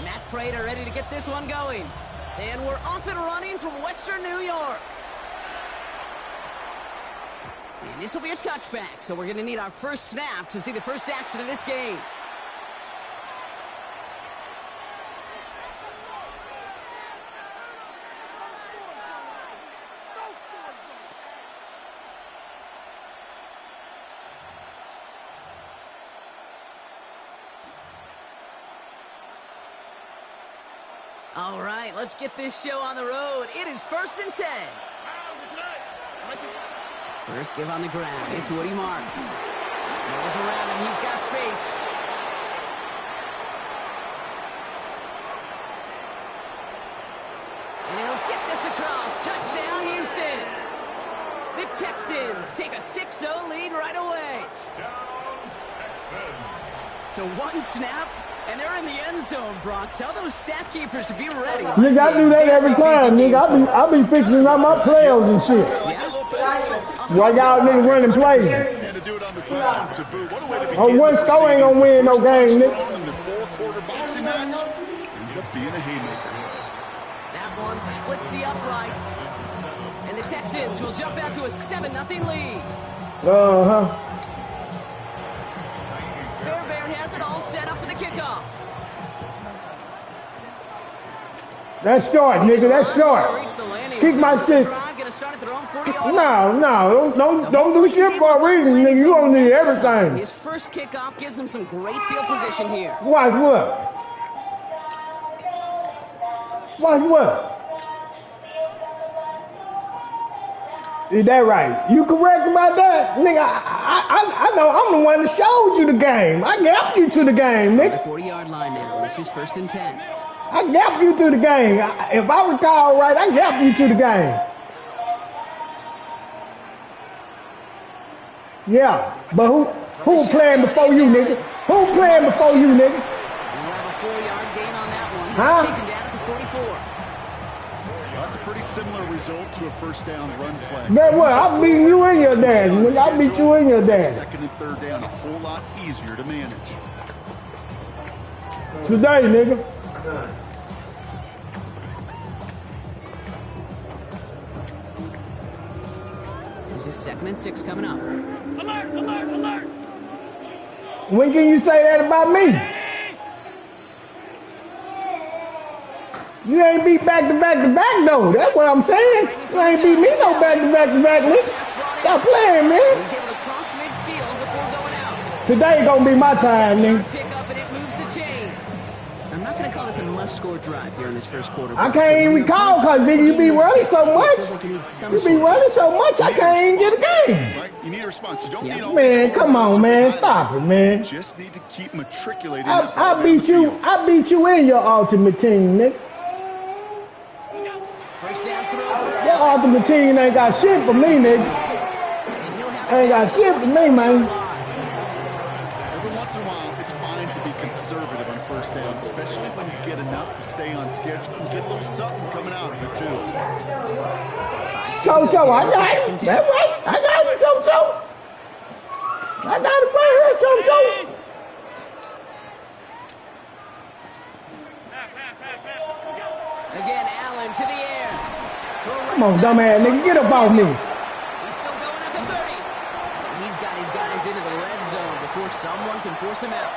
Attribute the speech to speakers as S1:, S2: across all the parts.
S1: Matt Prater ready to get this one going. And we're off and running from Western New York. And this will be a touchback, so we're going to need our first snap to see the first action of this game. All right, let's get this show on the road. It is 1st and 10. First give on the ground. It's Woody Marks. No one's around him. He's got space. And he'll get this across. Touchdown, Houston. The Texans take a 6-0 lead right away. So one snap, and they're in the end zone, Brock. Tell those stat keepers to be ready.
S2: Nigga, I do that every time, nigga. I be fixing up my players and shit.
S1: Yeah.
S2: Why y'all niggas running plays? Oh, one score ain't gonna win no game, nigga.
S1: That one splits the uprights. And the Texans will jump out to a 7-0 lead.
S2: Uh-huh.
S1: Fairbairn has it all set up for the kickoff.
S2: That's short, nigga. That's short. Kick my shit. No, don't do shit for a reason, nigga. You gonna need everything.
S1: His first kickoff gives him some great field position here.
S2: Watch what? Watch what? Is that right? You correct about that? Nigga, I know I'm the one that showed you the game. I helped you to the game, nigga.
S1: The 40-yard line now. This is 1st and 10.
S2: I helped you to the game. If I recall right, I helped you to the game. Yeah, but who playing before you, nigga? Who playing before you, nigga?
S1: You have a 4-yard gain on that one.
S2: Huh?
S1: He's taken down at the 44.
S3: That's a pretty similar result to a first down run play.
S2: Then what? I beat you in your dad, nigga. I beat you in your dad.
S3: 2nd and 3rd down, a whole lot easier to manage.
S2: Today, nigga.
S1: This is 2nd and 6 coming up.
S4: Alert, alert, alert!
S2: When can you say that about me? You ain't beat back to back to back though. That's what I'm saying. You ain't beat me no back to back to back, nigga. Stop playing, man.
S1: He's able to cross midfield before going out.
S2: Today gonna be my time, nigga.
S1: Pick up and it moves the chains. I'm not going to call this a must-score drive here in this first quarter.
S2: I can't even recall because nigga, you be running so much. You be running so much, I can't even get a game.
S3: Right? You need a response. You don't need all
S2: Man, come on, man. Stop it, man.
S3: You just need to keep matriculating.
S2: I beat you in your ultimate team, nigga.
S1: First down throw.
S2: Your ultimate team ain't got shit for me, nigga. Ain't got shit for me, man.
S3: Every once in a while, it's fine to be conservative on first down, especially when you get enough to stay on schedule and get a little something coming out of it, too.
S2: So, I got it. That's right. I got it, so. I got it right here, so.
S1: Again, Allen to the air.
S2: Come on, dumbass nigga, get up off me.
S1: He's still going at the 30. He's got his guys into the red zone before someone can force him out.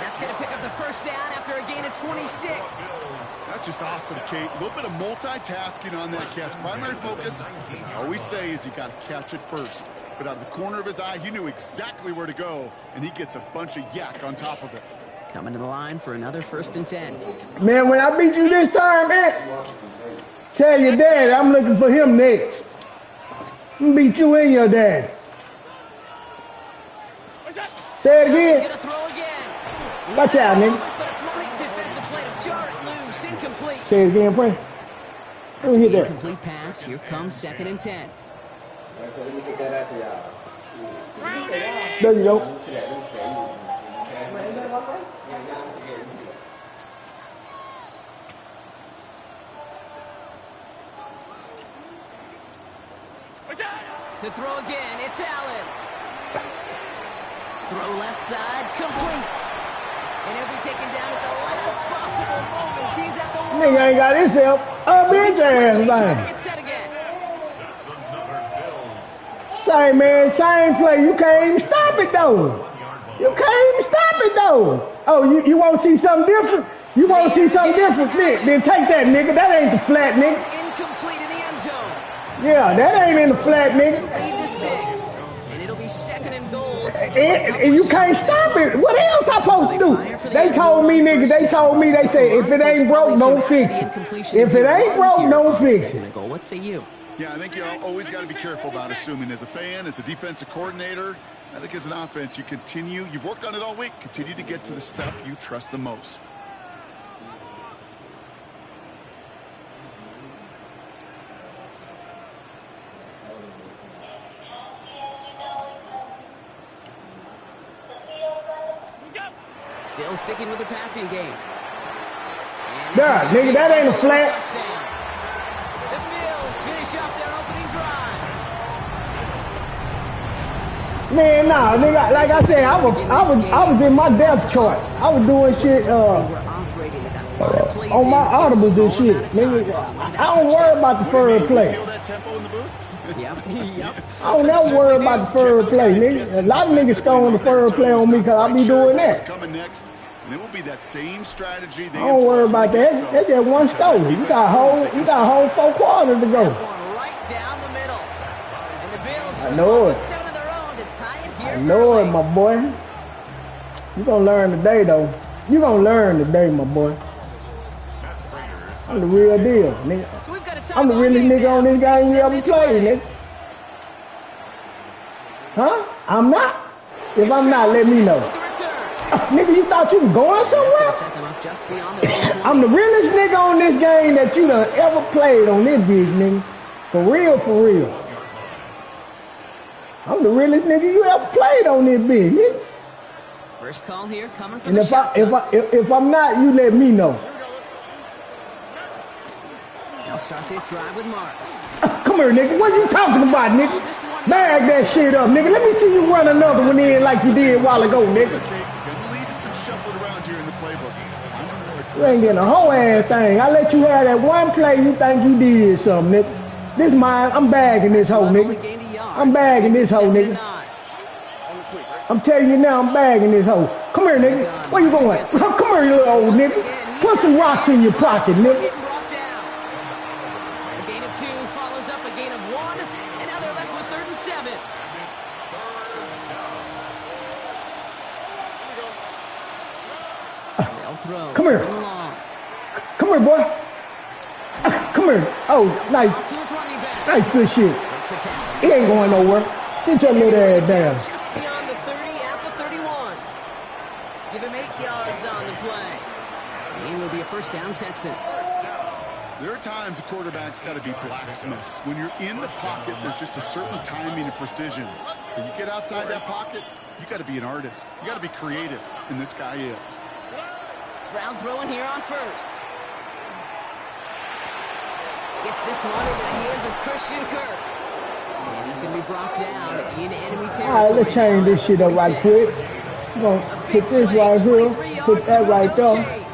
S1: That's going to pick up the first down after a gain of 26.
S3: That's just awesome, Kate. A little bit of multitasking on that catch. Primary focus, as I always say, is you got to catch it first. But out of the corner of his eye, he knew exactly where to go, and he gets a bunch of yak on top of it.
S1: Coming to the line for another 1st and 10.
S2: Man, when I beat you this time, man, tell your dad I'm looking for him next. I'm gonna beat you and your dad. Say it again.
S1: Gonna throw again.
S2: Watch out, nigga.
S1: But a great defensive play to jar it loose. Incomplete.
S2: Say it again, Prince. Let me hit that.
S1: Incomplete pass. Here comes 2nd and 10.
S2: There you go.
S1: To throw again, it's Allen. Throw left side, complete. And he'll be taken down at the last possible moments. He's at the one.
S2: Nigga ain't got himself up his ass,
S1: Trying to
S2: man.
S1: get set again.
S2: Same man, same play. You can't even stop it though. You can't even stop it though. Oh, you want to see something different? You want to see something different? Then take that, nigga. That ain't the flat, nigga.
S1: It's incomplete in the end zone.
S2: Yeah, that ain't in the flat, nigga.
S1: Lead to 6. And it'll be second and goals.
S2: And you can't stop it. What else I supposed to do? They told me, nigga, they said, if it ain't broke, don't fix it. If it ain't broke, don't fix it.
S1: What say you?
S3: Yeah, I think you always got to be careful about assuming. As a fan, as a defensive coordinator, I think as an offense, you've worked on it all week, continue to get to the stuff you trust the most.
S1: Still sticking with the passing game.
S2: Nah, nigga, that ain't a flat.
S1: Touchdown. The Bills finish up their opening drive.
S2: Man, nah, nigga, like I said, I was in my depth chart. I was doing shit on my audibles and shit. Nigga, I don't worry about the third play.
S3: Feel that tempo in the booth?
S1: Yep.
S2: I don't never worry about the third play, nigga. A lot of niggas throwing the third play on me because I be doing that.
S3: Coming next, and it will be that same strategy.
S2: I don't worry about that. That's just one story. You got whole 4 quarters to go.
S1: One right down the middle. And the Bills
S2: I know it.
S1: 7 of their own to tie it here.
S2: I know it, my boy. You gonna learn today, though. You gonna learn today, my boy. I'm the real deal, nigga.
S1: So we've got a
S2: I'm the realest nigga on this game you ever played, nigga. Huh? I'm not? If I'm not, let me know. Nigga, you thought you was going somewhere? I'm the realest nigga on this game that you done ever played on this bitch, nigga. For real, for real. I'm the realest nigga you ever played on this bitch, nigga.
S1: First call here coming from
S2: and if I'm not, you let me know.
S1: They'll start this drive with Marks.
S2: Come here, nigga. What you talking about, nigga? Bag that shit up, nigga. Let me see you run another one in like you did a while ago, nigga. You ain't getting a whole ass thing. I let you have that one play you think you did something, nigga. This mine. I'm bagging this hoe, nigga. I'm bagging this hoe, nigga. I'm telling you now, I'm bagging this hoe. Come here, nigga. Where you going? Come here, you little old nigga. Put some rocks in your pocket, nigga. Come here. Come here, boy. Come here. Oh, nice. Nice, good shit. He ain't going nowhere. Sit your little ass down.
S1: Just beyond the 30 at the 31. Give him 8 yards on the play. It will be a first down, Texans.
S3: There are times the quarterback's got to be blacksmiths. When you're in the pocket, there's just a certain timing and precision. When you get outside that pocket, you got to be an artist. You got to be creative, and this guy is.
S1: Stroud throwing here on first. Gets this one into the hands of Christian Kirk. And he's going to be brought down in enemy territory.
S2: All right, let's change this shit up right quick. We're going to put this right here, put that right there.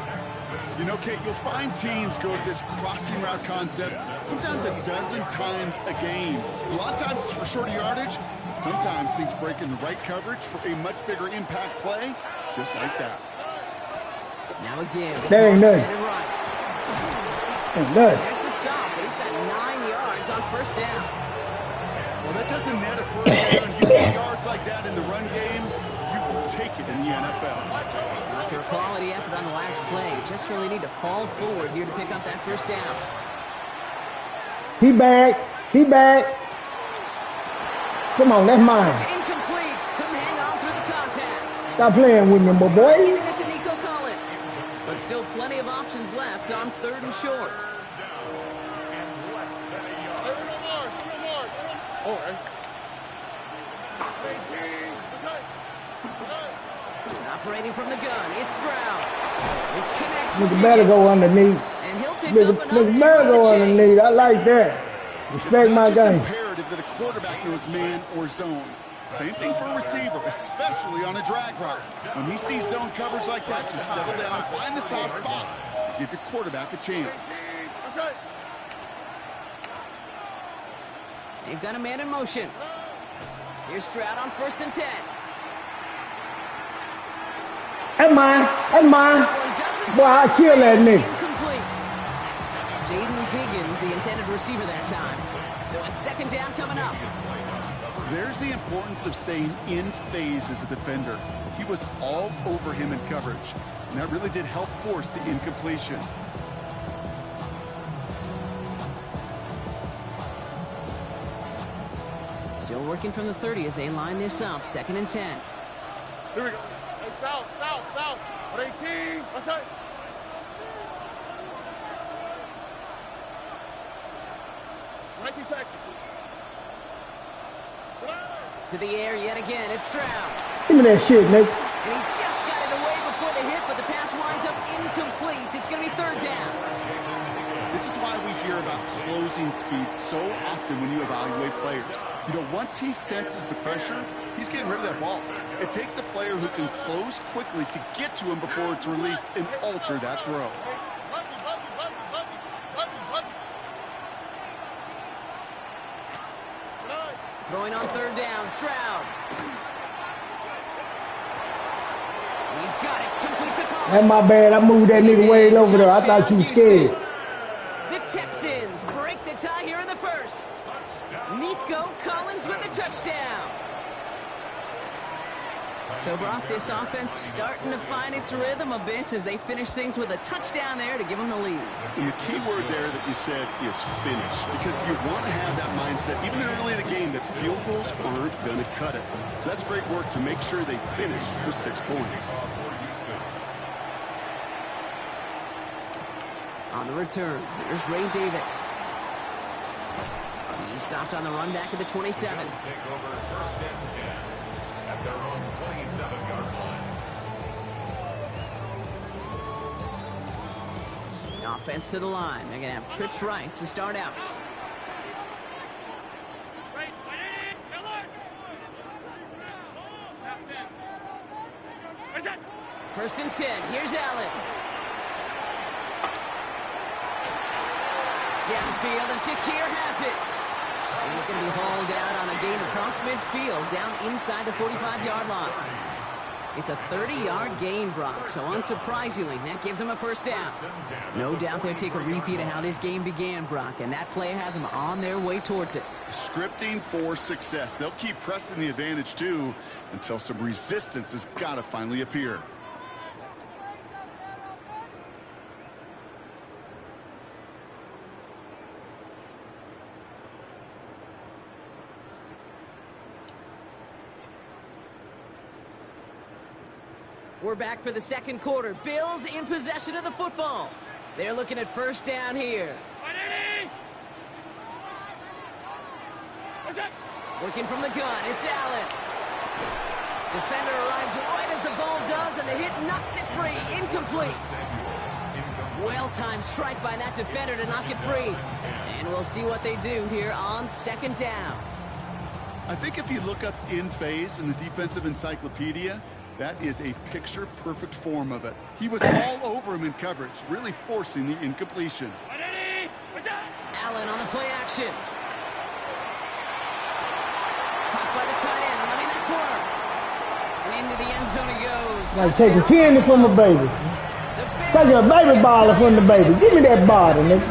S3: You know, Kate, you'll find teams go to this crossing route concept sometimes a dozen times a game. A lot of times it's for shorter yardage. Sometimes things break in the right coverage for a much bigger impact play, just like that.
S1: Now again,
S2: that ain't nothing.
S1: Right.
S2: Ain't nothing.
S1: There's the stop, but he's got 9 yards on first down.
S3: Well, that doesn't net a first down. You get yards like that in the run game, you will take it in the NFL.
S1: After a quality effort on the last play, just really need to fall forward here to pick up that first down.
S2: He back. He back. Come on, that's mine.
S1: It's incomplete. Couldn't hang on through the contact.
S2: Stop playing with me, my boy.
S1: But still plenty of options left on 3rd and short. Operating from the gun, it's Stroud. This connects with
S2: Nigga better go underneath.
S1: And he'll pick up
S2: Nigga better go underneath. I like that. Respect my game.
S3: It's imperative that a quarterback knows man or zone. Same thing for a receiver, especially on a drag route. When he sees zone coverage like that, just settle down, find the soft spot, give your quarterback a chance.
S1: They've got a man in motion. Here's Stroud on 1st and 10.
S2: That's mine. That's mine. Boy, I kill that nigga.
S1: Incomplete. Jaden Higgins, the intended receiver that time. So it's 2nd down coming up.
S3: There's the importance of staying in phase as a defender. He was all over him in coverage, and that really did help force the incompletion.
S1: Still working from the 30 as they line this up. 2nd and 10.
S5: Here we go. Hey, south. 18. What's that?
S1: To the air yet again. It's Stroud.
S2: Give me that shit, nigga.
S1: And he just got it away before the hit, but the pass winds up incomplete. It's going to be 3rd down.
S3: This is why we hear about closing speed so often when you evaluate players. You know, once he senses the pressure, he's getting rid of that ball. It takes a player who can close quickly to get to him before it's released and alter that throw.
S1: Throwing on 3rd down, Stroud. He's got it. Complete to Collins.
S2: That's my bad. I moved that nigga way over there. I thought you was scared.
S1: The Texans break the tie here in the 1st. Nico Collins with the touchdown. So, Brock, this offense starting to find its rhythm a bit as they finish things with a touchdown there to give them the lead.
S3: And the key word there that you said is finish, because you want to have that mindset, even early in the game, that field goals aren't going to cut it. So that's great work to make sure they finish with 6 points.
S1: On the return, here's Ray Davis. He stopped on the run back at the 27.
S6: Take over 1st and 10 at their own 27-yard line.
S1: The offense to the line. They're going to have trips right to start out. First and 10. Here's Allen. Downfield, and Shakir has it. And he's going to be hauled out on a gain across midfield, down inside the 45-yard line. It's a 30-yard gain, Brock, so unsurprisingly, that gives him a 1st down. No doubt they'll take a repeat of how this game began, Brock, and that play has them on their way towards it.
S3: Scripting for success. They'll keep pressing the advantage, too, until some resistance has got to finally appear.
S1: We're back for the 2nd quarter. Bills in possession of the football. They're looking at 1st down here. Working from the gun, it's Allen. Defender arrives right as the ball does, and the hit knocks it free. Incomplete. Well-timed strike by that defender to knock it free. And we'll see what they do here on 2nd down.
S3: I think if you look up in phase in the defensive encyclopedia, that is a picture-perfect form of it. He was all over him in coverage, really forcing the incompletion.
S1: Allen on the play action. Caught by the tight end, running that corner. And into the end zone he goes.
S2: Like taking candy from a baby. Taking a baby bottle from the baby. Give me that bottle, nigga.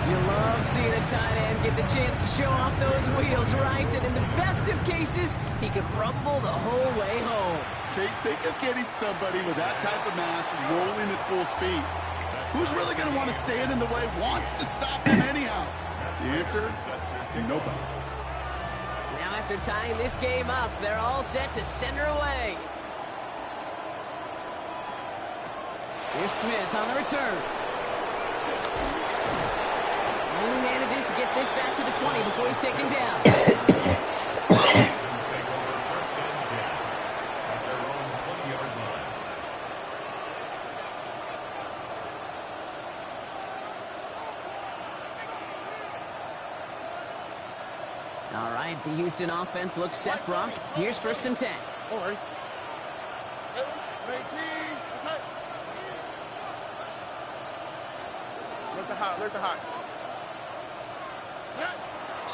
S1: You love seeing a tight end get the chance to show off those wheels, right? And in the best of cases, he could rumble the whole way home.
S3: Kate, think of getting somebody with that type of mass rolling at full speed. Who's really going to want to stand in the way, wants to stop him anyhow? The answer, nobody.
S1: Now after tying this game up, they're all set to center away. Here's Smith on the return. Only manages to get this back to the 20 before he's taken down. right, the Houston offense looks set, Brock. Here's 1st and 10.
S5: All right. 18. That's it. Look the hot. Look the hot.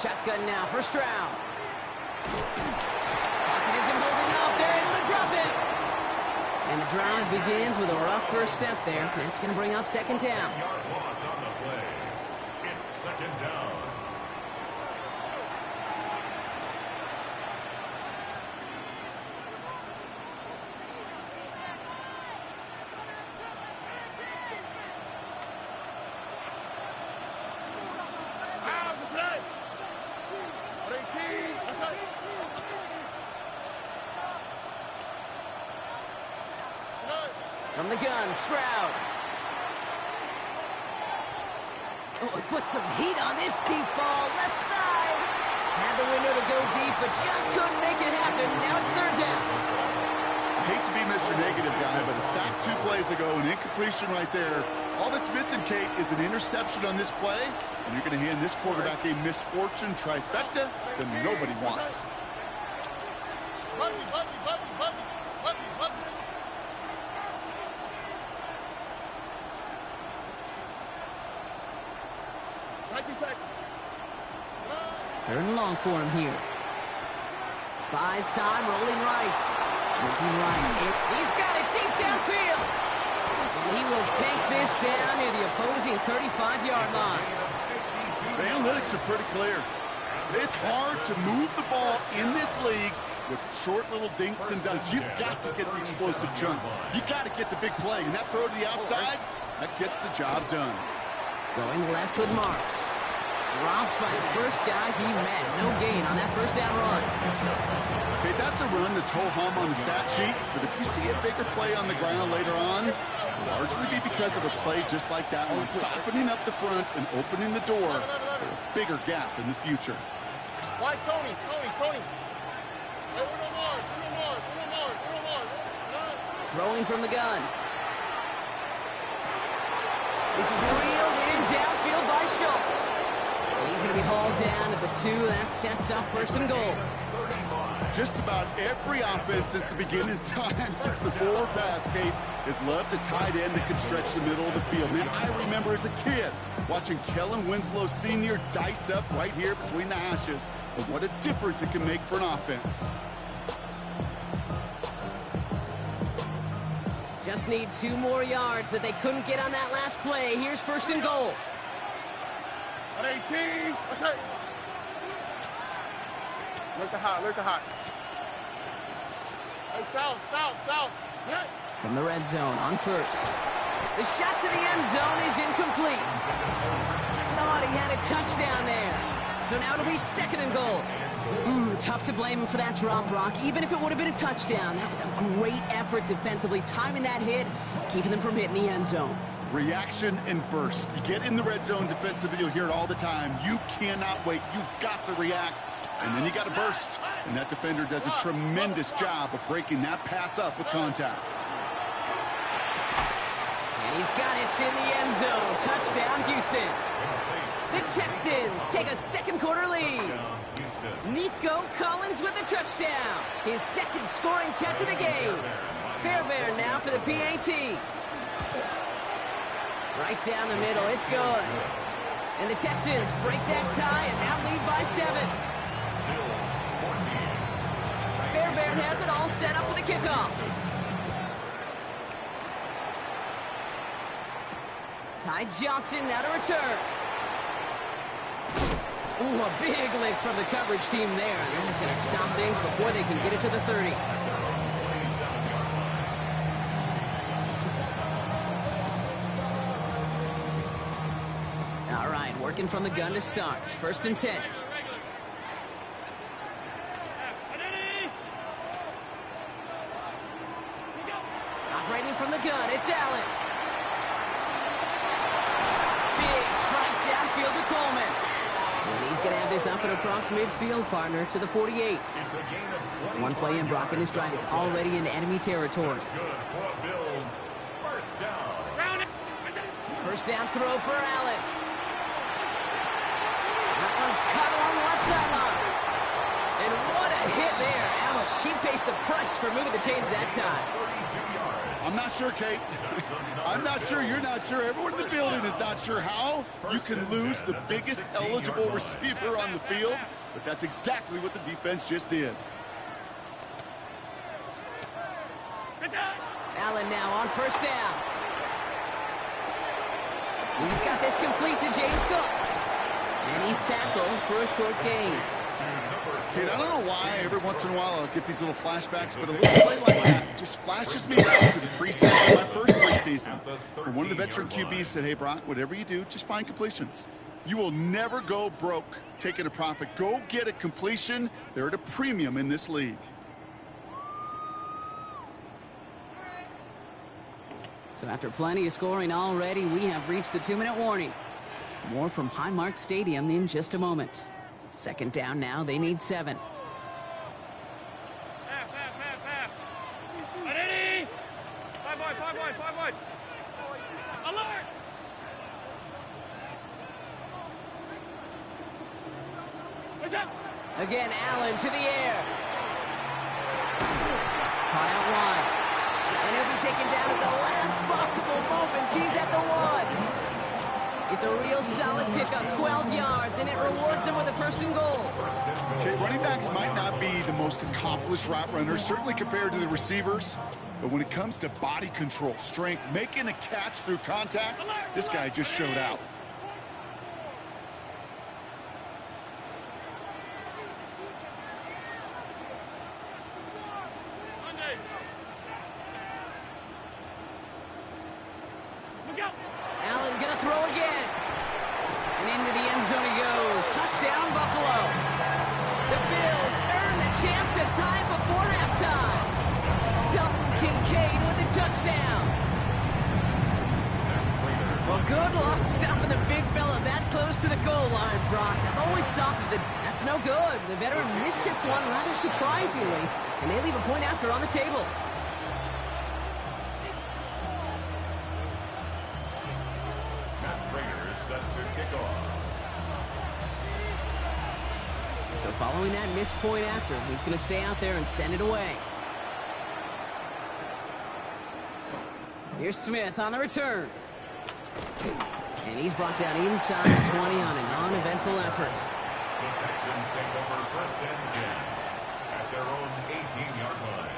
S1: Shotgun now for Stroud. Pocket isn't holding up. They're able to drop it. And the drive begins with a rough first step there. That's going to bring up 2nd down.
S6: Yard loss on the play. It's 2nd down.
S1: From the gun, Stroud. Oh, he put some heat on this deep ball, left side. Had the window to go deep, but just couldn't make it happen. Now it's 3rd down.
S3: I hate to be Mr. Negative guy, but a sack 2 plays ago, an incompletion right there. All that's missing, Kate, is an interception on this play, and you're going to hand this quarterback a misfortune trifecta that nobody wants.
S1: Third and long for him here. Buys time, rolling right. Looking right. He's got it deep downfield. And he will take this down near the opposing 35-yard line.
S3: The analytics are pretty clear. It's hard to move the ball in this league with short little dinks and dunks. You've got to get the explosive chunk. You got to get the big play. And that throw to the outside, that gets the job done.
S1: Going left with Marks. Dropped by the first guy he met. No gain on that 1st down run.
S3: Okay, that's a run that's ho-hum on the stat sheet, but if you see a bigger play on the ground later on, it'll largely be because of a play just like that one, softening up the front and opening the door for a bigger gap in the future.
S5: Why Tony? Hey, we're no more.
S1: Throwing from the gun. This is reeled in downfield by Schultz. And he's going to be hauled down at the 2. That sets up 1st and goal.
S3: Just about every offense since the beginning of time, since the forward pass, Kate, has loved a tight end that can stretch the middle of the field. Man, I remember as a kid watching Kellen Winslow Sr. dice up right here between the hashes. And what a difference it can make for an offense.
S1: Just need 2 more yards that they couldn't get on that last play. Here's 1st and goal.
S5: 18. That's it. Look the hot. Hey, south. Hit.
S1: From the red zone on 1st. The shot to the end zone is incomplete. Thought he had a touchdown there. So now it'll be 2nd and goal. Tough to blame him for that drop, Brock. Even if it would have been a touchdown, that was a great effort defensively, timing that hit, keeping them from hitting the end zone.
S3: Reaction and burst. You get in the red zone defensively, you'll hear it all the time. You cannot wait. You've got to react. And then you got to burst. And that defender does a tremendous job of breaking that pass up with contact.
S1: And he's got it in the end zone. Touchdown, Houston. The Texans take a 2nd quarter lead. Nico Collins with the touchdown. His 2nd scoring catch of the game. Fairbairn now for the PAT. Right down the middle, it's good. And the Texans break that tie and now lead by 7. Fairbairn has it all set up for the kickoff. Ty Johnson now to return. Ooh, a big lick from the coverage team there. And that is going to stop things before they can get it to the 30. All right, working from the gun to start. 1st and 10. Operating from the gun, it's Allen. Big strike downfield to Coleman. And he's going to have this up and across midfield, partner, to the 48. One play in, Brock, and his drive is already in enemy territory. First down throw for Allen. That one's cut along the left sideline. And what a hit there. Ouch, she faced the price for moving the chains that time.
S3: I'm not sure, Kate. I'm not sure. You're not sure. Everyone in the building is not sure how you can lose the biggest eligible receiver on the field, but that's exactly what the defense just did.
S1: Allen now on first down. He's got this complete to James Cook. And he's tackled for a short gain.
S3: Kate, I don't know why every once in a while I'll get these little flashbacks, but a little play like that just flashes me back to the preseason, my first preseason. And one of the veteran QBs said, hey, Brock, whatever you do, just find completions. You will never go broke taking a profit. Go get a completion. They're at a premium in this league.
S1: So after plenty of scoring already, we have reached the 2-minute warning. More from Highmark Stadium in just a moment. Second down now, they need 7.
S4: Ready? 5 wide. Alert! What's up?
S1: Again, Allen to the air. Caught out wide. And he'll be taken down at the last possible moment. He's at the 1. It's a real solid pickup, 12 yards, and it rewards him with a 1st and goal.
S3: Okay, running backs might not be the most accomplished route runners, certainly compared to the receivers. But when it comes to body control, strength, making a catch through contact, this guy just showed out.
S1: Allen gonna throw again. And into the end zone he goes. Touchdown, Buffalo. The Bills earn the chance to tie it before halftime. Dalton Kincaid with the touchdown. Well, good luck stopping the big fella that close to the goal line, Brock. I've always thought that that's no good. The veteran mishits one rather surprisingly, and they leave a point after on the table.
S6: Set to kick off.
S1: So following that missed point after, he's going to stay out there and send it away. Here's Smith on the return. And he's brought down inside the 20 on an uneventful effort.
S6: The Texans take over 1st and 10 at their own 18-yard line.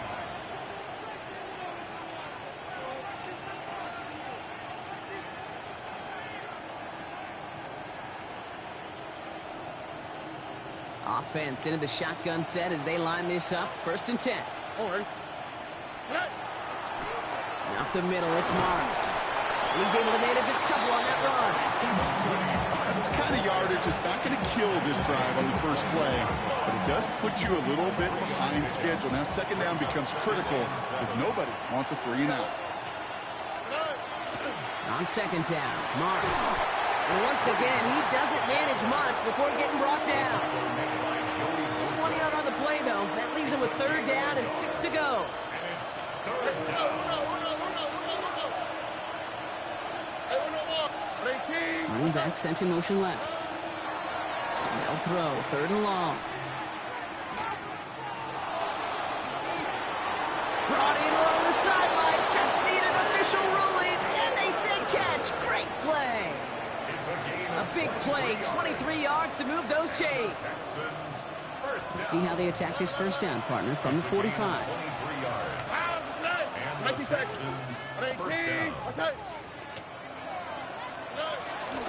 S1: Offense into the shotgun set as they line this up. 1st and 10.
S5: All right.
S1: Up the middle, it's Morris. And he's able to manage a couple on that run.
S3: That's the kind of yardage that's not going to kill this drive on the first play, but it does put you a little bit behind schedule. Now 2nd down becomes critical because nobody wants a 3 and out.
S1: On 2nd down, Morris. And once again, he doesn't manage much before getting brought down. Just 1 yard on the play, though. That leaves him with 3rd down and 6 to go. Running back sent in motion left. They'll throw, 3rd and long. Brought in along the sideline, just need an official ruling, and they say catch. Great play. A big play, 23 yards to move those chains. Let's see how they attack this 1st down, partner, from the 45.
S5: 96.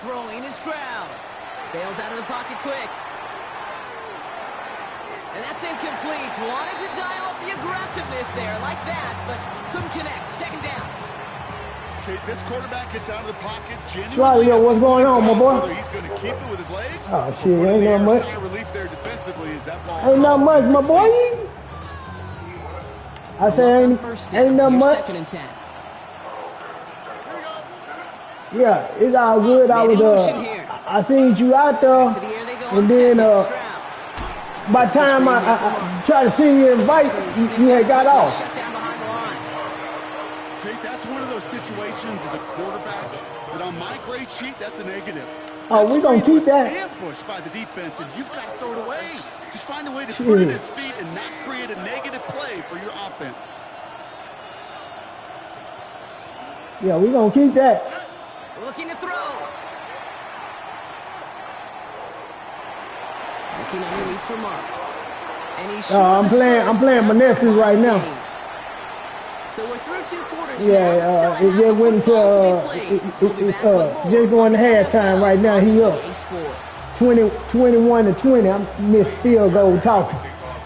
S1: Throwing is Stroud. Bails out of the pocket quick. And that's incomplete. Wanted to dial up the aggressiveness there like that, but couldn't connect. 2nd down.
S3: Okay, this quarterback gets out of the pocket.
S2: Charlie, yo, what's going on, my boy?
S3: Whether he's going to keep it with his legs.
S2: Oh, shit, ain't not much.
S3: Relief there defensively is that ball.
S2: Ain't not much, my boy. I say ain't not much.
S1: 2nd and 10.
S2: Yeah, it's all good. I seen you out there, and then by the time I tried to send you an invite, you had got off.
S1: Shut down behind the line.
S3: Okay, that's one of those situations as a quarterback that on my grade sheet, that's a negative.
S2: Oh, we're going to keep that.
S3: Ambushed by the defense, and you've got to throw it away. Just find a way to put it at his feet and not create a negative play for your offense.
S2: Yeah, we're going to keep that.
S1: Looking to throw. Looking underneath for marks. And he's
S2: I'm playing my nephew right now.
S1: So we're through 2 quarters.
S2: Yeah, it just went into it's just going to halftime right now. He up 21-20. I missed field goal talking.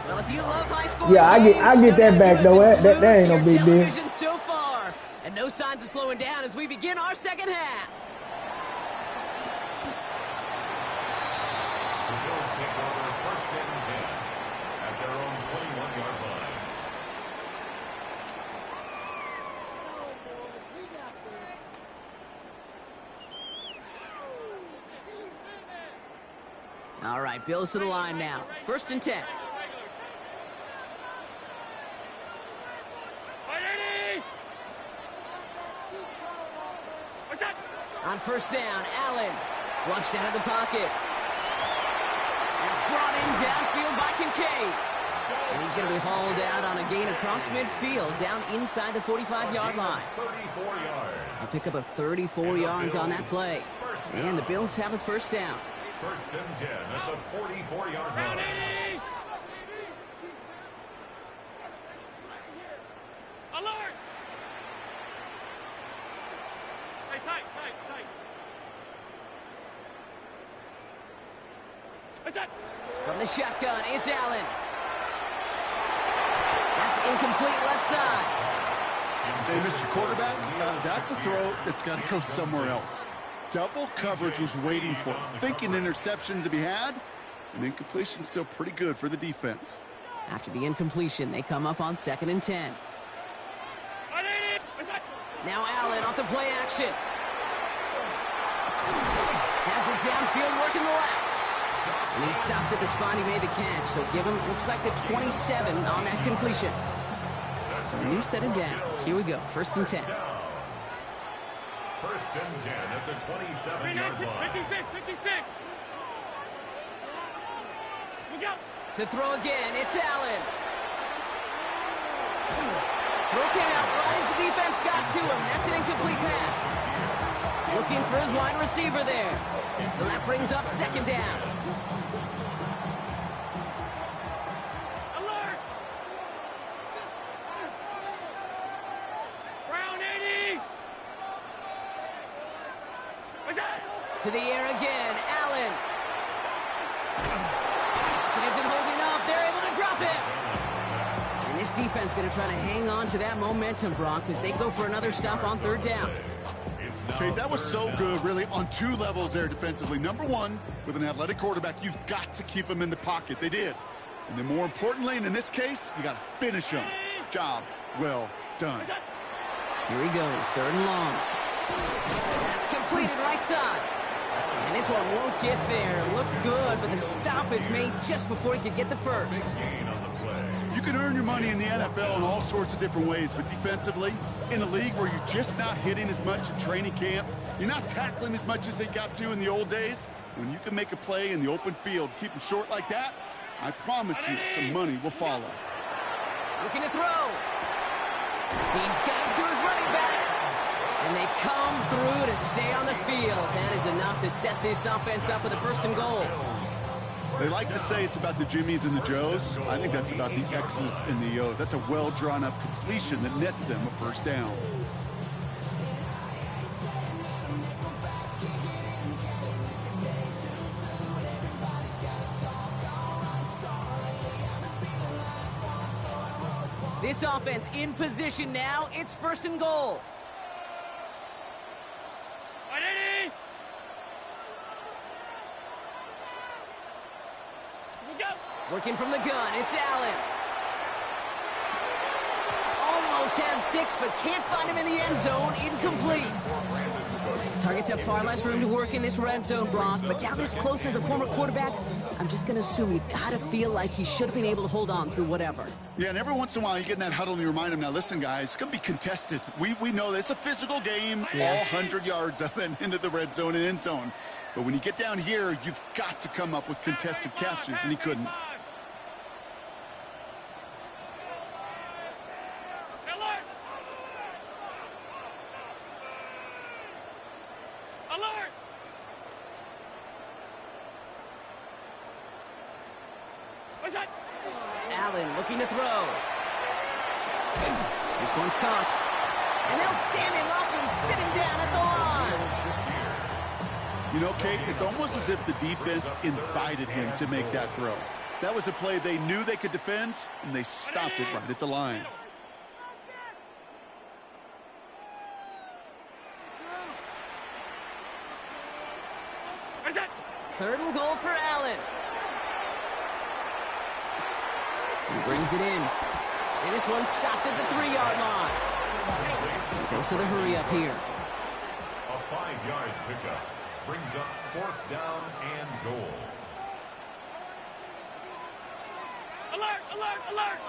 S1: Well, if you love high scoring
S2: yeah, I get that back though. That ain't no big deal.
S1: So far, and no signs of slowing down as we begin our second half.
S6: The Bills take over first and 10 at their own 21-yard line.
S1: All right, Bills to the line now. First and 10. On first down, Allen flushed out of the pocket. It's brought in downfield by Kincaid. And he's going to be hauled out on a gain across midfield down inside the 45-yard line.
S6: 34 yards.
S1: A pick up of 34 yards on that play. And the Bills have a first down.
S6: First and 10 at the 44-yard line.
S4: Alert! Hey, tight. What's that?
S1: From the shotgun, it's Allen. That's incomplete left side.
S3: Hey, Mr. Quarterback, that's a throw that's got to go somewhere else. Double coverage was waiting for it. Thinking interception to be had, and incompletion still pretty good for the defense.
S1: After the incompletion, they come up on 2nd and 10. Now Allen off the play action. Has it downfield working the left. And he stopped at the spot he made the catch. So give him, looks like the 27 on that completion. So a new set of downs. Here we go. First and 10.
S6: First and 10 at the 27-yard line.
S4: 56. Look out.
S1: To throw again, it's Allen. Throw came out right as the defense got to him. That's an incomplete pass. Looking for his wide receiver there. So that brings up 2nd down.
S4: Alert! Brown 80! What's that?
S1: To the air again, Allen. Pocket isn't holding up. They're able to drop it. And this defense going to try to hang on to that momentum, Brock, as they go for another stop on 3rd down.
S3: Okay, that was so good, really, on 2 levels there defensively. Number 1, with an athletic quarterback, you've got to keep him in the pocket. They did. And then more importantly, and in this case, you got to finish him. Job well done.
S1: Here he goes, 3rd and long. That's completed right side. And this one won't get there. Looked good, but the stop is made just before he could get the first.
S3: You can earn your money in the NFL in all sorts of different ways, but defensively, in a league where you're just not hitting as much at training camp, you're not tackling as much as they got to in the old days, when you can make a play in the open field, keep them short like that, I promise you some money will follow.
S1: Looking to throw. He's got it to his running back. And they come through to stay on the field. That is enough to set this offense up with a 1st and goal.
S3: They like to say it's about the Jimmies and the Joes. I think that's about the X's and the O's. That's a well-drawn-up completion that nets them a 1st down.
S1: This offense in position now. It's 1st and goal. Working from the gun, it's Allen. Oh almost had 6, but can't find him in the end zone. Incomplete. Targets have far less room to work in this red zone, Brock, but down this close as a former quarterback, I'm just going to assume you got to feel like he should have been able to hold on through whatever.
S3: Yeah, and every once in a while you get in that huddle and you remind him, now listen, guys, it's going to be contested. We know this. It's a physical game, all 100 yards up and into the red zone and end zone. But when you get down here, you've got to come up with contested catches, and he couldn't.
S4: Alert! Alert! What's that?
S1: Allen looking to throw. This one's caught. And they'll stand him up and sit him down at the line.
S3: You know, Kate, it's almost as if the defense invited him to make that throw. That was a play they knew they could defend, and they stopped it right at the line.
S4: What's that?
S1: 3rd and goal for Allen. He brings it in. And this one's stopped at the 3-yard line. Dose of the hurry up here.
S6: A 5-yard pickup brings up 4th down and goal.
S4: Alert! Alert! Alert!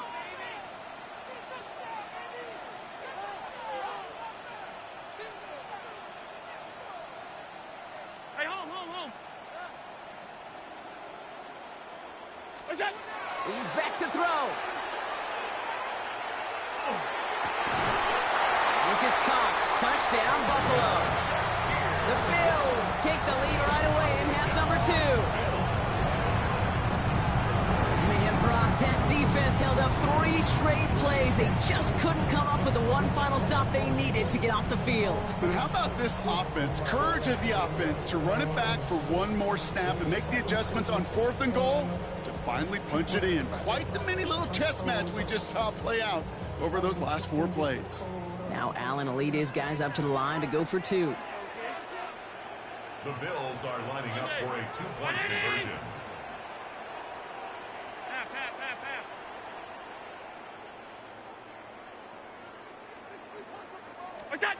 S4: Hey, home! What's that?
S1: He's back to throw. This is Cox. Touchdown, Buffalo. The Bills take the lead right away in half number 2. Man, Brock, that defense held up 3 straight plays. They just couldn't come up with the one final stop they needed to get off the field.
S3: But how about this offense? Courage of the offense to run it back for one more snap and make the adjustments on 4th and goal to finally punch it in. Quite the mini little chess match we just saw play out over those last 4 plays.
S1: Now Allen will lead his guys up to the line to go for 2.
S6: The Bills are lining up for a 2-point conversion.
S4: Half. What's that?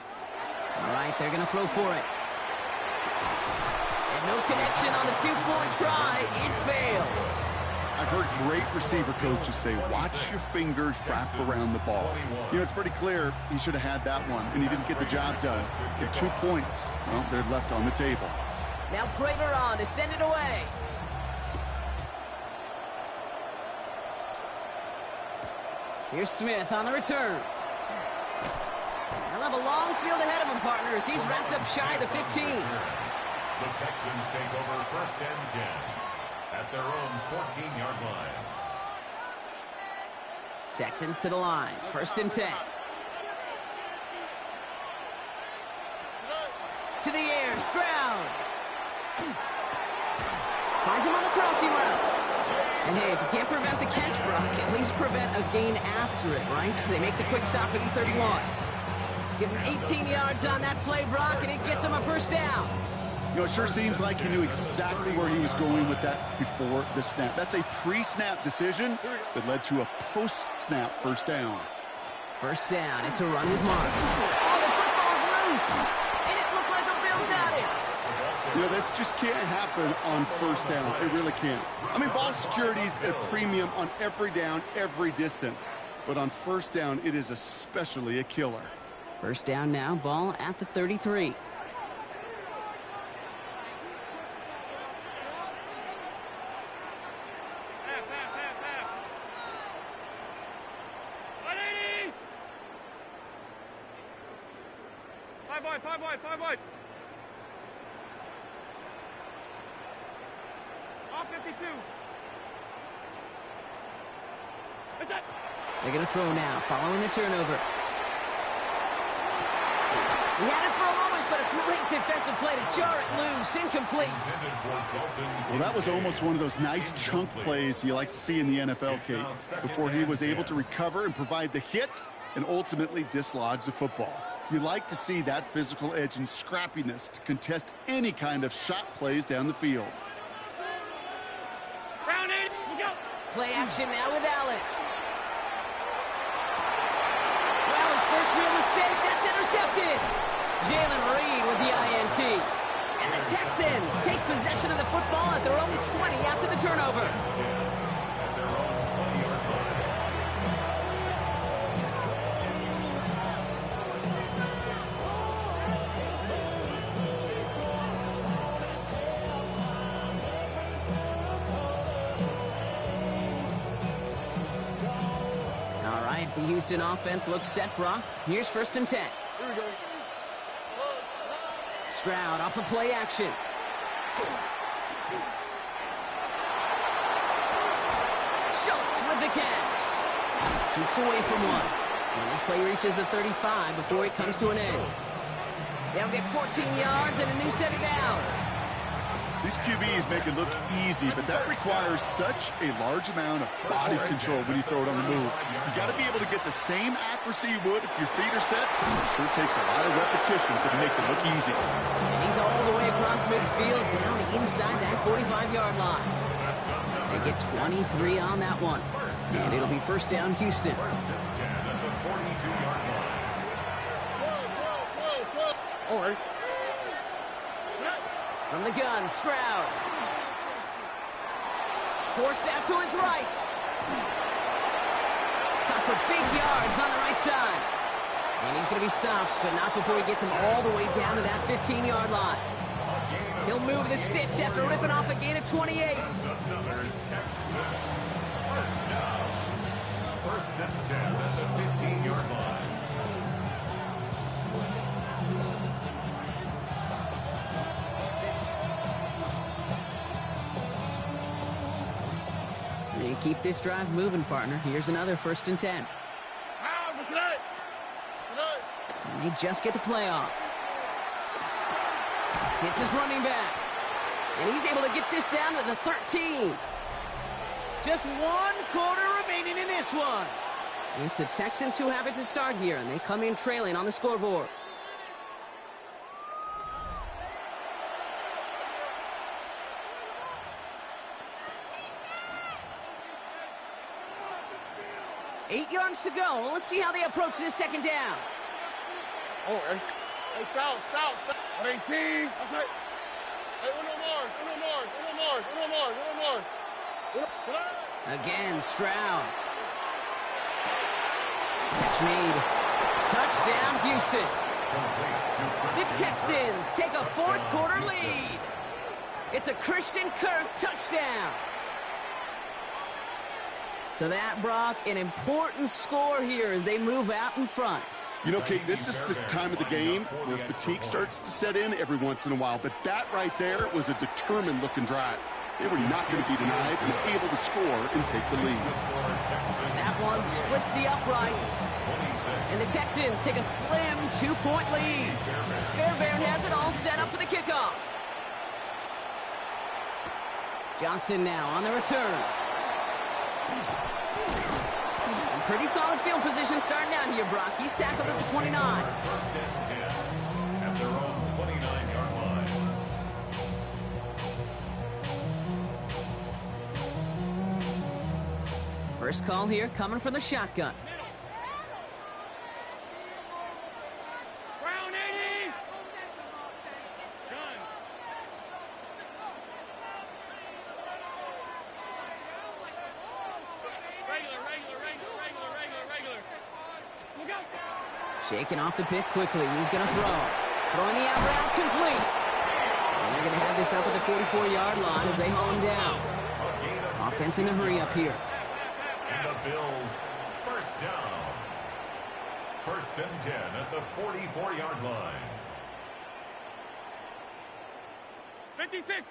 S1: All right, they're going to throw for it. And no connection on the 2-point try. It fails.
S3: I've heard great receiver coaches say, watch your fingers wrap around the ball. You know, it's pretty clear he should have had that one, and he didn't get the job done. And 2 points, well, they're left on the table.
S1: Now Prater on to send it away. Here's Smith on the return. He'll have a long field ahead of him, partners. He's wrapped up shy of the 15.
S6: The Texans take over 1st and 10 at their own 14-yard line.
S1: Texans to the line. 1st and 10. To the air. Stroud. Finds him on the crossing route. And hey, if you can't prevent the catch, Brock, at least prevent a gain after it, right? They make the quick stop at the 31. Give him 18 yards on that play, Brock, and it gets him a 1st down.
S3: You know, it sure seems like he knew exactly where he was going with that before the snap. That's a pre-snap decision that led to a post-snap 1st down.
S1: 1st down. It's a run with Marks. Oh, the football's loose. And it looked like a Bill got it.
S3: You know, this just can't happen on 1st down. It really can't. I mean, ball security is a premium on every down, every distance. But on 1st down, it is especially a killer.
S1: 1st down now, ball at the 33.
S4: Half. 180! 5 wide. Off 52. What's that?
S1: They're going to throw now, following the turnover. He had it for a moment, but a great defensive play to jar it loose. Incomplete.
S3: Well, that was almost one of those nice chunk plays you like to see in the NFL, Kate, before he was able to recover and provide the hit and ultimately dislodge the football. You like to see that physical edge and scrappiness to contest any kind of shot plays down the field.
S4: Round 8. Look out.
S1: Play action now with Allen. Well, first real mistake. That's intercepted. Jalen Reed with the INT. And the Texans take possession of the football at their own 20 after the turnover. All right, the Houston offense looks set, Brock. Here's 1st and 10.
S5: Here we go.
S1: Stroud off of play action. Schultz with the catch. Shoots away from one. And this play reaches the 35 before it comes to an end. They'll get 14 yards and a new set of downs.
S3: These QBs make it look easy, but that requires such a large amount of body control when you throw it on the move. You got to be able to get the same accuracy you would if your feet are set. It sure takes a lot of repetition to make it look easy.
S1: And he's all the way across midfield, down inside that 45-yard line. They get 23 on that one. And it'll be 1st down, Houston.
S6: 1st and 10 at the 42-yard line.
S5: All right.
S1: From the gun, Stroud. Forced out to his right. Caught for big yards on the right side. And he's going to be stopped, but not before he gets him all the way down to that 15-yard line. He'll move the sticks after ripping off a gain of 28.
S6: Another Texans. 1st down. 1st and 10 at the 15-yard line.
S1: And keep this drive moving, partner. Here's another 1st and 10. And they just get the play off. Hits his running back. And he's able to get this down to the 13. Just 1 quarter remaining in this one. It's the Texans who have it to start here, and they come in trailing on the scoreboard. Eight yards to go. Well, let's see how they approach this 2nd down.
S5: All right. Hey, south. 18. That's right. Hey, uno more.
S1: Again, Stroud. Catch made. Touchdown, Houston. The Texans take a 4th quarter lead. It's a Christian Kirk touchdown. So that, Brock, an important score here as they move out in front.
S3: You know, Kate, this is the time of the game where fatigue starts to set in every once in a while. But that right there was a determined-looking drive. They were not going to be denied and able to score and take the lead.
S1: That one splits the uprights. And the Texans take a slim 2-point lead. Fairbairn has it all set up for the kickoff. Johnson now on the return. And pretty solid field position starting out here, Brock. He's tackled at the 29.
S6: 1st and 10 at their own 29-yard line.
S1: First call here coming from the shotgun.
S4: Brown 80. Gun. Regular. Look out.
S1: Shaking off the pick quickly. He's going to throw. Throwing the out route complete. And they're going to have this up at the 44-yard line as they haul him down. Offense in a hurry up here.
S6: And the Bills, 1st down. 1st and 10 at the 44-yard line.
S4: 56.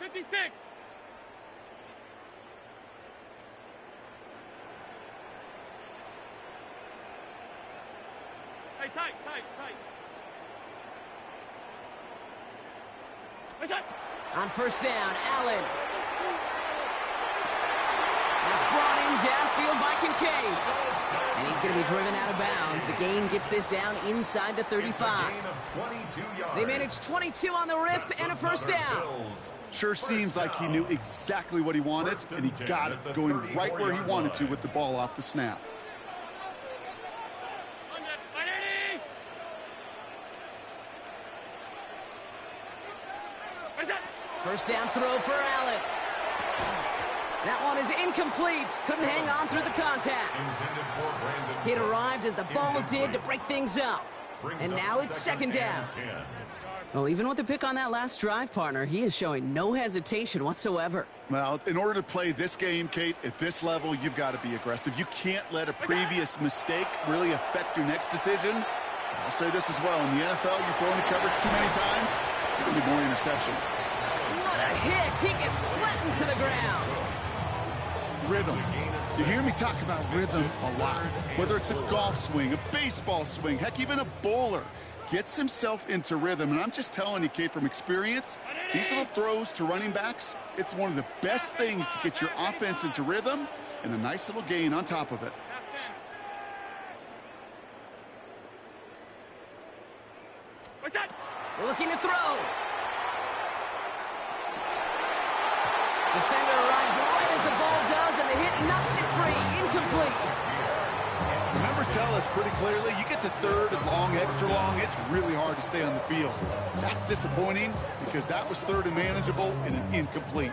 S4: Hey, tight. What's up?
S1: On 1st down, Allen. That's brought in downfield by Kincaid. And he's going to be driven out of bounds. The gain gets this down inside the 35. They managed 22 on the rip and a 1st down.
S3: Sure seems like he knew exactly what he wanted, and he got it going right where he wanted to with the ball off the snap.
S1: First down throw for Allen. That one is incomplete. Couldn't hang on through the contact. It arrived as the ball did to break things up. And now it's second down. Well, even with the pick on that last drive, partner, he is showing no hesitation whatsoever.
S3: Well, in order to play this game, Kate, at this level, you've got to be aggressive. You can't let a previous mistake really affect your next decision. I'll say this as well. In the NFL, you throw into coverage too many times, there'll be more interceptions.
S1: What a hit! He gets flattened to the ground.
S3: Rhythm. You hear me talk about rhythm a lot. Whether it's a golf swing, a baseball swing, heck, even a bowler gets himself into rhythm. And I'm just telling you, Kate, from experience, these little throws to running backs, it's one of the best things to get your offense into rhythm and a nice little gain on top of it.
S4: What's that?
S1: Looking to throw. Defender arrives right as the ball does, and the hit knocks it free. Incomplete.
S3: The numbers tell us pretty clearly, you get to third and long, extra long, it's really hard to stay on the field. That's disappointing because that was third and manageable and an incomplete.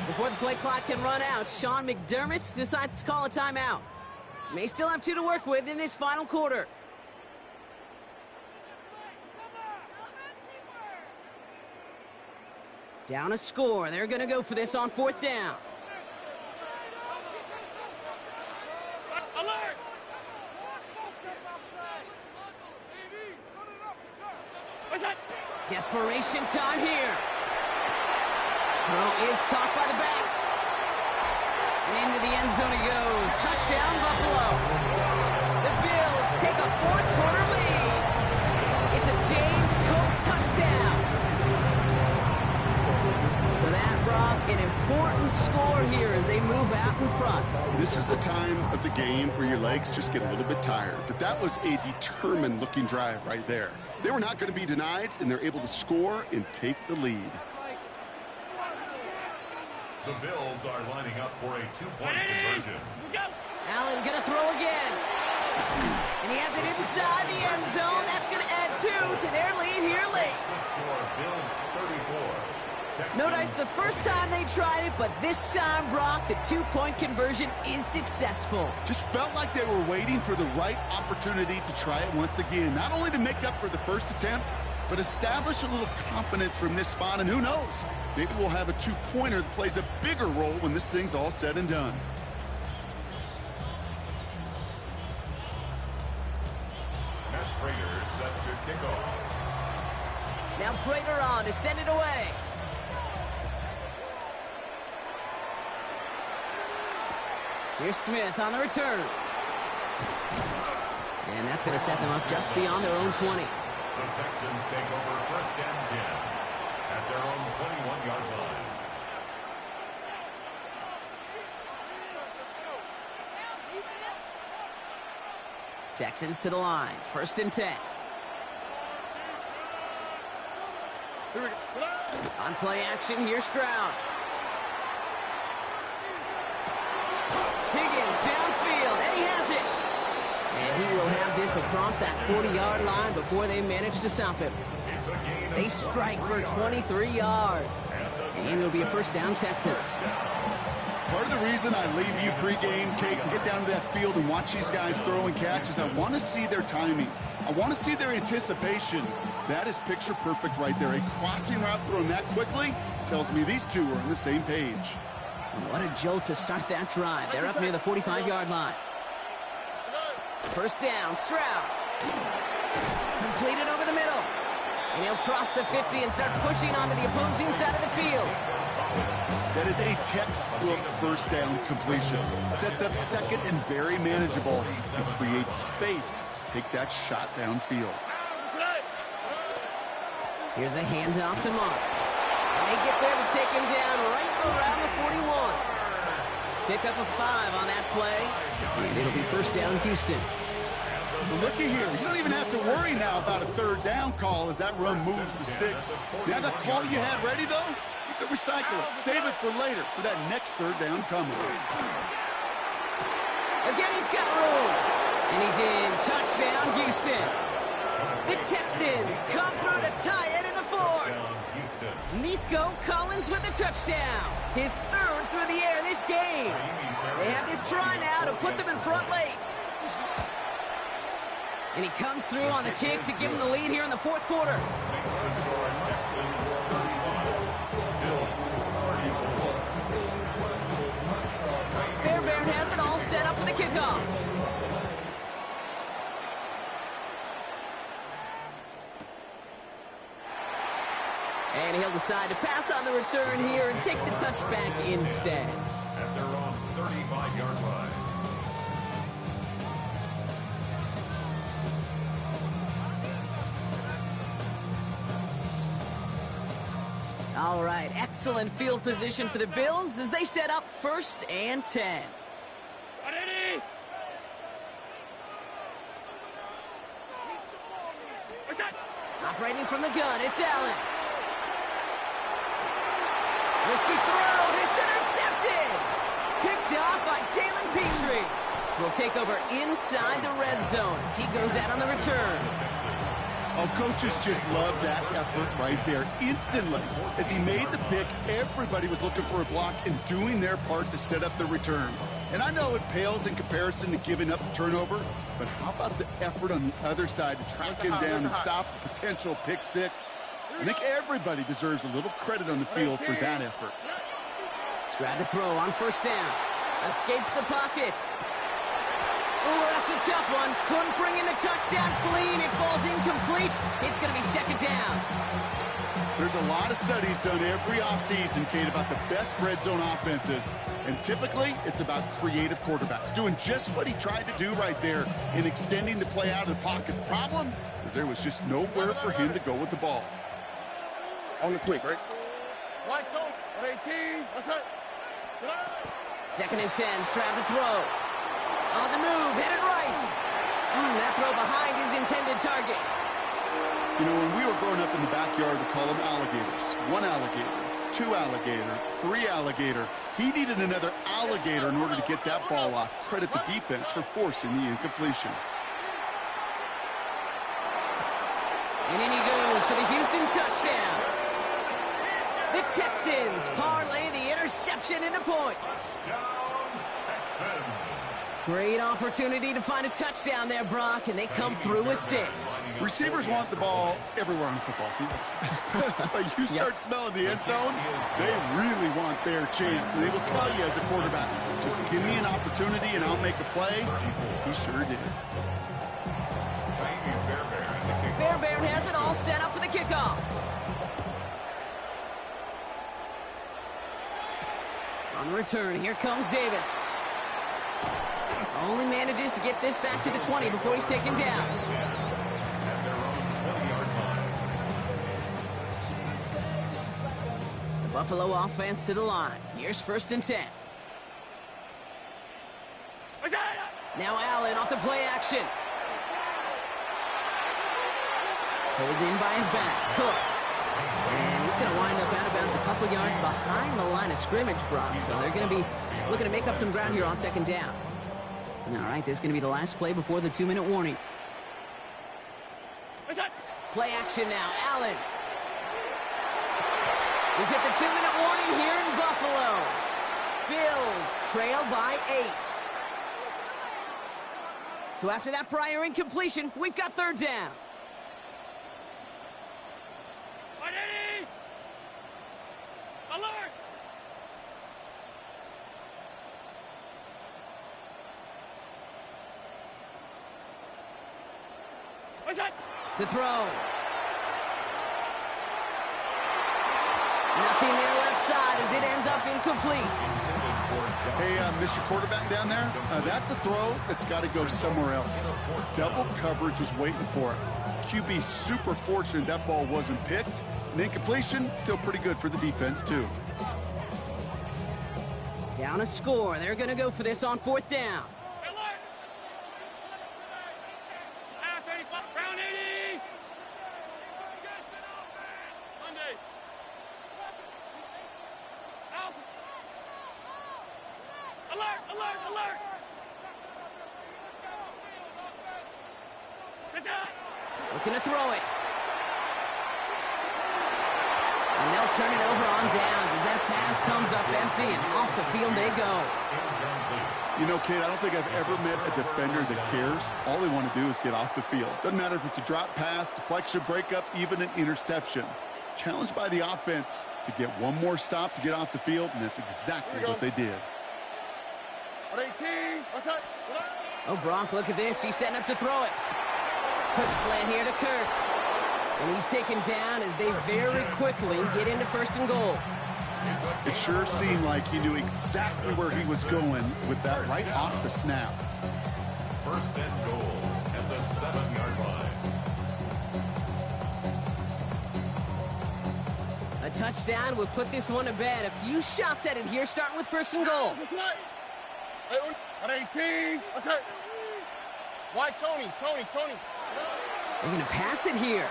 S1: Before the play clock can run out, Sean McDermott decides to call a timeout. May still have 2 to work with in this final quarter. Down a score. They're going to go for this on 4th down.
S4: Alert! What's that?
S1: Desperation time here. Throw is caught by the back. And into the end zone it goes. Touchdown, Buffalo. The Bills take a 4th quarter lead. It's a James Cook touchdown. So that, Rob, an important score here as they move out in front.
S3: This is the time of the game where your legs just get a little bit tired. But that was a determined-looking drive right there. They were not going to be denied, and they're able to score and take the lead.
S6: The Bills are lining up for a 2-point conversion.
S1: Allen going to throw again. And he has it inside the end zone. That's going to add 2 to their lead here late.
S6: Score Bills 34.
S1: Notice the first time they tried it, but this time, Brock, the 2-point conversion is successful.
S3: Just felt like they were waiting for the right opportunity to try it once again. Not only to make up for the first attempt, but establish a little confidence from this spot. And who knows, maybe we'll have a 2-pointer that plays a bigger role when this thing's all said and done.
S6: Matt Prater set to kick off.
S1: Now Prater on to send it away. Here's Smith on the return. And that's going to set them up just beyond their own 20.
S6: The Texans take over 1st and 10 at their own 21-yard line.
S1: Texans to the line. 1st and 10. On play action, here's Stroud. Higgins downfield, and he has it. And he will have this across that 40-yard line before they manage to stop him. They strike for 23 yards. And it'll be a 1st down, Texans.
S3: Part of the reason I leave you pregame, Kate, and get down to that field and watch these guys throw and catch is I want to see their timing. I want to see their anticipation. That is picture perfect right there. A crossing route thrown that quickly tells me these two are on the same page.
S1: And what a jolt to start that drive. They're up near the 45-yard line. 1st down, Stroud. Completed over the middle. And he'll cross the 50 and start pushing onto the opposing side of the field.
S3: That is a textbook 1st down completion. Sets up 2nd and very manageable and creates space to take that shot downfield.
S1: Here's a handoff to Marks. And they get there to take him down right around the 41. Pick up a 5 on that play, and it'll be first down Houston.
S3: Well, looky here. You don't even have to worry now about a third down call as that run moves the sticks. Now that call you had ready, though, you could recycle it. Save it for later for that next third down coming.
S1: Again, he's got room. And he's in. Touchdown, Houston. The Texans come through to tie it in the fourth. Nico Collins with the touchdown. His third through the air this game. They have this try now to put them in front late. And he comes through on the kick to give him the lead here in the fourth quarter. Fairbairn has it all set up for the kickoff. And he'll decide to pass on the return here and take the touchback instead.
S6: At their own 35-yard line.
S1: All right, excellent field position for the Bills as they set up 1st and 10. Operating from the gun, it's Allen. Risky throw, and it's intercepted. Picked off by Jalen Petrie. Will take over inside the red zone as he goes out on the return.
S3: Oh, coaches just love that effort right there. Instantly, as he made the pick, everybody was looking for a block and doing their part to set up the return. And I know it pales in comparison to giving up the turnover, but how about the effort on the other side to track him down and stop a potential pick six? I think everybody deserves a little credit on the field for that effort.
S1: Strad to throw on 1st down. Escapes the pocket. Oh, that's a tough one. Couldn't bring in the touchdown clean. It falls incomplete. It's going to be 2nd down.
S3: There's a lot of studies done every offseason, Kate, about the best red zone offenses. And typically, it's about creative quarterbacks doing just what he tried to do right there in extending the play out of the pocket. The problem is there was just nowhere for him to go with the ball.
S5: On the quick, right? 18. That's it.
S1: 2nd and 10. Strad to throw. On the move, headed right. That throw behind his intended target.
S3: You know, when we were growing up in the backyard, we call them alligators. 1 alligator, 2 alligator, 3 alligator. He needed another alligator in order to get that ball off. Credit the defense for forcing the incompletion.
S1: And in he goes for the Houston touchdown. The Texans parlay the interception into points.
S6: Texans.
S1: Great opportunity to find a touchdown there, Brock, and they come through with 6.
S3: Receivers want the ball everywhere on the football field. But you start smelling the end zone, they really want their chance. And they will tell you as a quarterback, just give me an opportunity and I'll make a play. He sure did.
S1: Fairbairn has it all set up for the kickoff. On the return, here comes Davis. Only manages to get this back to the 20 before he's taken down. The Buffalo offense to the line. Here's 1st and 10. Now Allen off the play action. Pulled in by his back. Cook. And he's going to wind up out of bounds a couple yards behind the line of scrimmage, Brock. So they're going to be looking to make up some ground here on 2nd down. All right, this is going to be the last play before the 2-minute warning. Play action now, Allen. We get the 2-minute warning here in Buffalo. Bills trail by 8. So after that prior incompletion, we've got 3rd down.
S4: Alert!
S1: To throw. Nothing there left side as it ends up incomplete.
S3: Hey, Mr. Quarterback down there, that's a throw that's got to go somewhere else. Double coverage was waiting for it. QB super fortunate that ball wasn't picked. And incompletion, still pretty good for the defense, too.
S1: Down a score. They're going to go for this on 4th down.
S4: Alert! Round 80! Sunday! Out! Alert! Alert! Alert! Good job!
S1: Looking to throw it. And they'll turn it over on downs as that pass comes up empty, and off the field they go.
S3: You know, Kate, I don't think I've ever met a defender that cares. All they want to do is get off the field. Doesn't matter if it's a drop pass, deflection, breakup, even an interception. Challenged by the offense to get one more stop to get off the field, and that's exactly what they did.
S5: 18. What's that?
S1: Oh, Brock, look at this. He's setting up to throw it. Quick slant here to Kirk. And he's taken down as they very quickly get into 1st and goal.
S3: It sure seemed like he knew exactly where he was going with that right off the snap.
S6: 1st and goal at the 7-yard line.
S1: A touchdown will put this one to bed. A few shots at it here, starting with 1st and goal.
S5: What's that? 18. What's that? Why Tony?
S1: They're going to pass it here.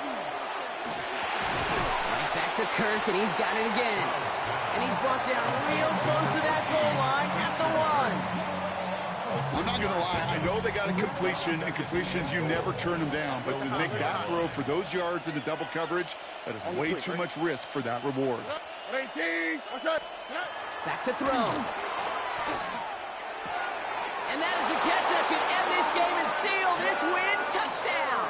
S1: Right back to Kirk, and he's got it again. And he's brought down real close to that goal line at the 1.
S3: I'm not going to lie. I know they got a completion, and completions, you never turn them down. But to make that throw for those yards into double coverage, that is way too much risk for that reward.
S5: 18. What's that?
S1: Back to throw. And that is the catch that should end this game and seal this win. Touchdown!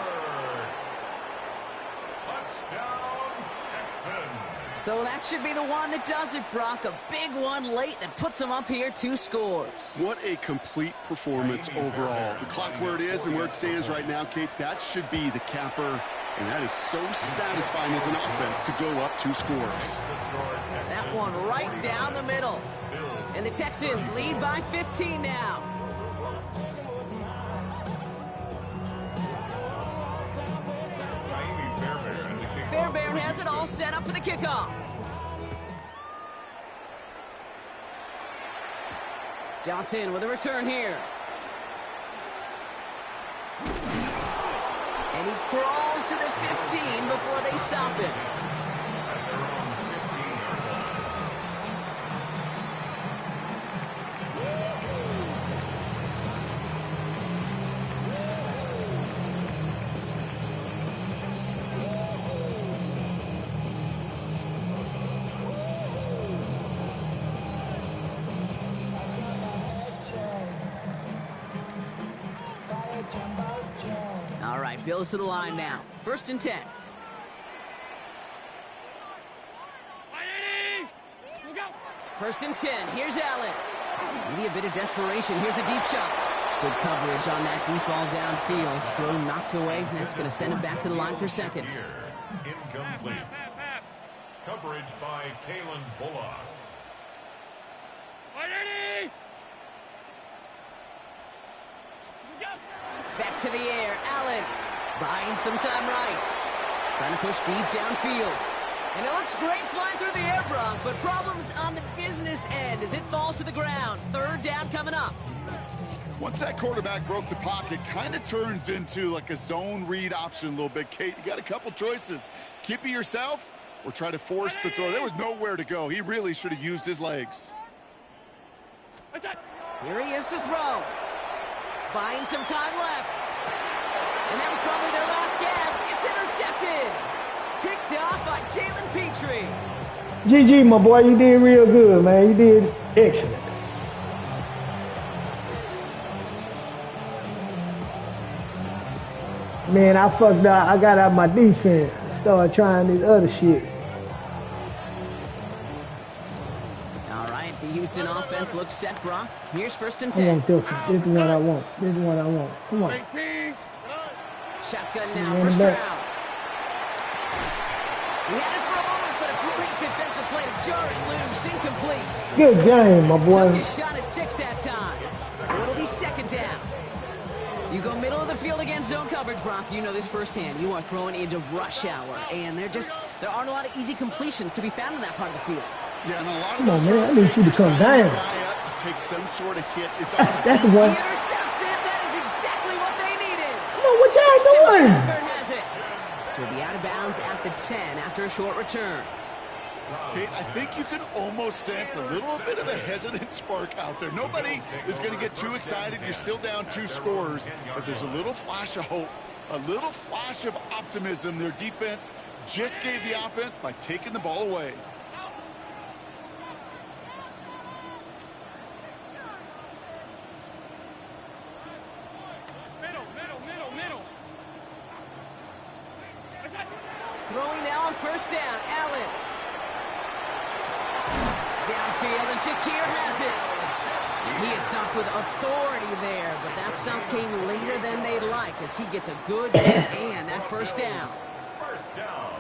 S6: Touchdown, Texans.
S1: So that should be the one that does it, Brock. A big one late that puts them up here 2 scores.
S3: What a complete performance overall. The clock where it is and where it stands right now, Kate, that should be the capper. And that is so satisfying as an offense to go up 2 scores.
S1: That one right down the middle. And the Texans lead by 15 now. Fairbairn has it all set up for the kickoff. Johnson with a return here. And he crawls to the 15 before they stop it. All right, Bills to the line now. 1st and 10. First and 10. Here's Allen. Maybe a bit of desperation. Here's a deep shot. Good coverage on that deep ball downfield. Throw knocked away. That's going to send him back to the line for 2nd.
S6: Incomplete. Coverage by Kalen Bullock.
S1: Back to the air. Allen buying some time right. Trying to push deep downfield. And it looks great flying through the air, Bronk, but problems on the business end as it falls to the ground. 3rd down coming up.
S3: Once that quarterback broke the pocket, kind of turns into like a zone read option a little bit. Kate, you got a couple choices. Keep it yourself or try to force the throw. There was nowhere to go. He really should have used his legs.
S1: Here he is to throw. Buying some time left. And that was probably their last gasp. It's intercepted. Picked off by Jalen Petrie.
S2: GG, my boy. You did real good, man. You did excellent. Man, I fucked up. I got out my defense. Started trying this other shit.
S1: All right, the Houston offense looks set, Brock. Here's 1st and
S2: I
S1: 10.
S2: want this one. This is what I want. This is what I want. Come on.
S5: 18.
S1: Shotgun now for Stroud. He had it for a moment, but a great defensive play to jar it loose. Incomplete.
S2: Good game, my boy.
S1: Took his shot at 6 that time. So it'll be 2nd down. You go middle of the field against zone coverage, Brock. You know this firsthand. You are throwing into rush hour, and there aren't a lot of easy completions to be found in that part of the field.
S3: Yeah, and a lot of
S2: Come on,
S3: those
S2: man. I need you to come down.
S3: to take some sort of hit. It's on.
S2: That's the one.
S1: He intercepts it. That is exactly what they needed.
S2: No, what y'all doing?
S1: Bradford has it. It will be out of bounds at the 10 after a short return.
S3: Kate, I think you can almost sense a little bit of a hesitant spark out there. Nobody is going to get too excited. You're still down 2 scores, but there's a little flash of hope, a little flash of optimism. Their defense just gave the offense by taking the ball away.
S4: Middle.
S1: Throwing now on first down. Allen. Downfield, and Shakir has it. And he is stopped with authority there, but that stop came later than they'd like as he gets a good hit and that first down.
S6: First down.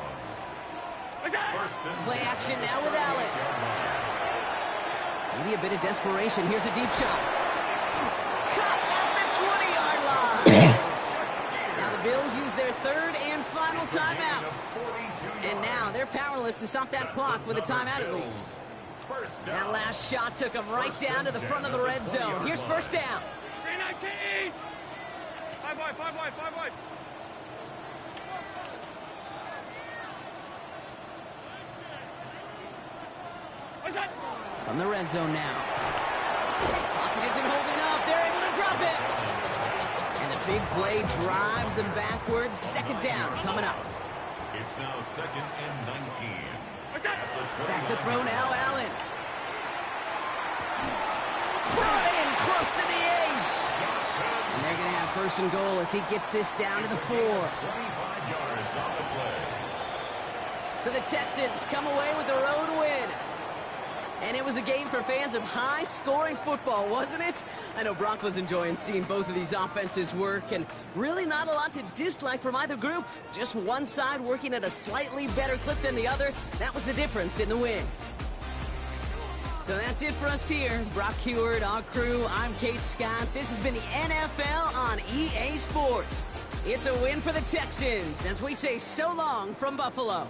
S1: Play action now with Allen. Maybe a bit of desperation. Here's a deep shot. Cut at the 20-yard line. Now the Bills use their third and final timeout. And now they're powerless to stop that clock with a timeout at least. That last shot took him right down to the front of the red zone. Here's first down.
S4: 319. 5 wide.
S1: From the red zone now. Pocket isn't holding up. They're able to drop it. And the big play drives them backwards. Second down coming up.
S6: It's now 2nd and 19.
S1: Back to throw now, Allen. Brought in close to the 8. And they're going to have first and goal as he gets this down to the 4.
S6: 25 yards on the play.
S1: So the Texans come away with the road win. And it was a game for fans of high-scoring football, wasn't it? I know Brock was enjoying seeing both of these offenses work, and really not a lot to dislike from either group. Just one side working at a slightly better clip than the other. That was the difference in the win. So that's it for us here. Brock Heward, our crew, I'm Kate Scott. This has been the NFL on EA Sports. It's a win for the Texans as we say so long from Buffalo.